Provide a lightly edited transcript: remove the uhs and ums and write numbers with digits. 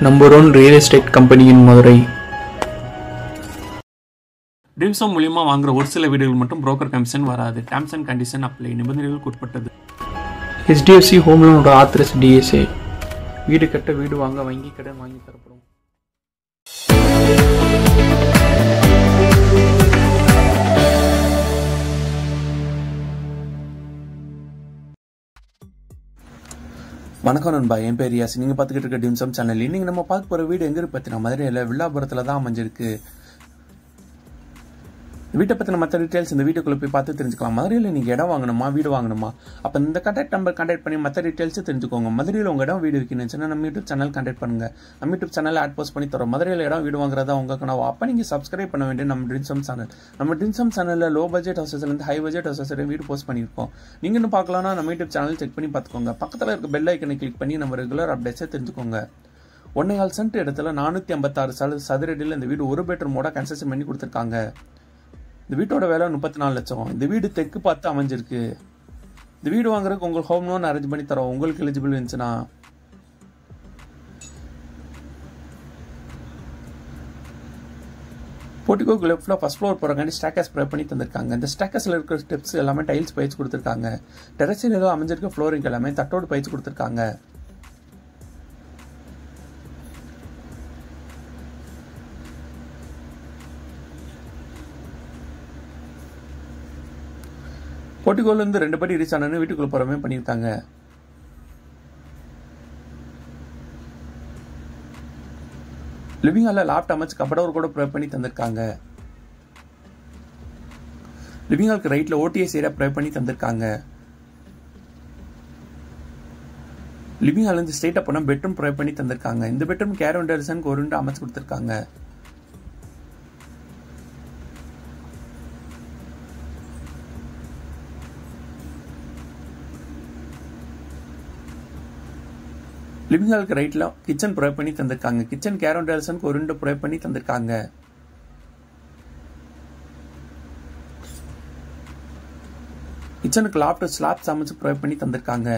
Number 1 real estate company in Madurai. Dreams home மூலியமா வாங்குற ஒரு சில வீடுகள் மட்டும் புரோக்கர் கமிஷன் வராது. Terms and condition apply. நிபந்தனைகளுக்கு உட்பட்டது. HDFC Home Loan authorise DSA. வீடு கட்ட வீடு வாங்க வங்கி கடன் வாங்கி தரப்படும். வணக்கம் நண்பா, என் பேர் யாசி. நீங்கள் பார்த்துக்கிட்டு இருக்க ட்ரீம்ஸ் ஹோம் சேனல். இன்னைக்கு நம்ம பார்க்க போகிற வீடு எங்கே பார்த்தீங்கன்னா மதுரையில் வில்லாபுரத்தில் தான் அமைஞ்சிருக்கு. வீட்டை பற்றின மற்ற டீட்டெயில்ஸ் இந்த வீட்டுக்குள்ளே போய் பார்த்து தெரிஞ்சுக்கலாம். மதுரையில் நீங்கள் இடம் வாங்கணுமா வீடு வாங்கணுமா, அப்போ இந்த கான்டாக்ட் நம்பர் கான்டாக்ட் பண்ணி மற்ற டீட்டெயில்ஸு தெரிஞ்சுக்கோங்க. மதுரையில் உங்கள் இடம் வீடு விற்கணும்னு நம்ம யூடியூப் சேனல் கான்டாக்ட் பண்ணுங்கள். நம்ம யூடியூப் சேனல் ஆட் போஸ்ட் பண்ணி தரோம். மதுரையில் இடம் வீடு வாங்குறதா உங்கள் கனவு. அப்போ நீங்கள் சப்ஸ்கிரைப் பண்ண வேண்டிய நம்ம ட்ரீம்ஸ் ஹோம் சேனல். நம்ம ட்ரீம்ஸ் ஹோம் சேனலில் லோ பட்ஜெட் ஹவுசஸ்லேருந்து ஹை பட்ஜெட் ஹவுசஸ் வீடு போஸ்ட் பண்ணியிருக்கோம். நீங்கள் இன்னும் பார்க்கலாம்னா நம்ம யூடியூப் சேனல் செக் பண்ணி பார்த்துக்கோங்க. பக்கத்தில் இருக்க பெல் ஐக்கனை கிளிக் பண்ணி நம்ம ரெகுலர் அப்டேட்ஸை தெரிஞ்சுக்கோங்க. 1.25 சென்ட் இடத்துல 456 சதுரடியில் இந்த வீடு ஒரு பெட்ரூமோட கன்ஸ்ட்ரக்ஷன் பண்ணி கொடுத்துருக்காங்க. இந்த வீட்டோட விலை 34 லட்சம். இந்த வீடு தெற்கு பார்த்து அமைஞ்சிருக்கு. இந்த வீடு வாங்குறதுக்கு உங்களுக்கு ஹோம் லோன் அரேஞ்ச் பண்ணி தரோம். உங்களுக்கு எலிஜிபிள் இருந்துச்சுன்னா போர்ட்டிகோக்கு லெஃப்ட்ல ஃபர்ஸ்ட் ஃப்ளோர் போறக்காண்டி ஸ்டாக்கர்ஸ் ப்ரே பண்ணி தந்திருக்காங்க. இந்த ஸ்டாக்கர்ஸ்ல இருக்கிற ஸ்டெப்ஸ் எல்லாமே டைல்ஸ் பயிற்சி கொடுத்துருக்காங்க. டெரஸில் ஏதோ அமைஞ்சிருக்க ஃப்ளோரிங் எல்லாமே தட்டோடு பயிற்சி கொடுத்துருக்காங்க. போர்ட்டிகோல இருந்து 2 படி ரீச் ஆனு வீட்டுக்குள்ள போறமே பண்ணியிருக்காங்க. லிவிங் ஹாலில் லேப்டாப் அமைச்சு கபடோர் கூட ப்ரே பண்ணி தந்திருக்காங்க. லிவிங் ஹாலுக்கு ரைட்ல OTS ஏரியா ப்ரே பண்ணி தந்திருக்காங்க. லிவிங் ஹால் இருந்து ஸ்ட்ரெயிட்டா போனா பெட்ரூம் ப்ரே பண்ணி தந்திருக்காங்க. இந்த பெட்ரூம் கேரவன் டெரசனுக்கு ஒரு விண்டோ அமைச்சு கொடுத்திருக்காங்க. லிவிங் ஹாலுக்கு ரைட்ல கிச்சன் ப்ரே பண்ணி தந்திருக்காங்க. கிச்சன் கேரவன் டெரசனுக்கு ஒரு விண்டோ ப்ரே பண்ணி தந்திருக்காங்க. கிச்சனுக்கு லாப்டாப் ஸ்லாப்ஸ் அமைச்சு ப்ரே பண்ணி தந்திருக்காங்க.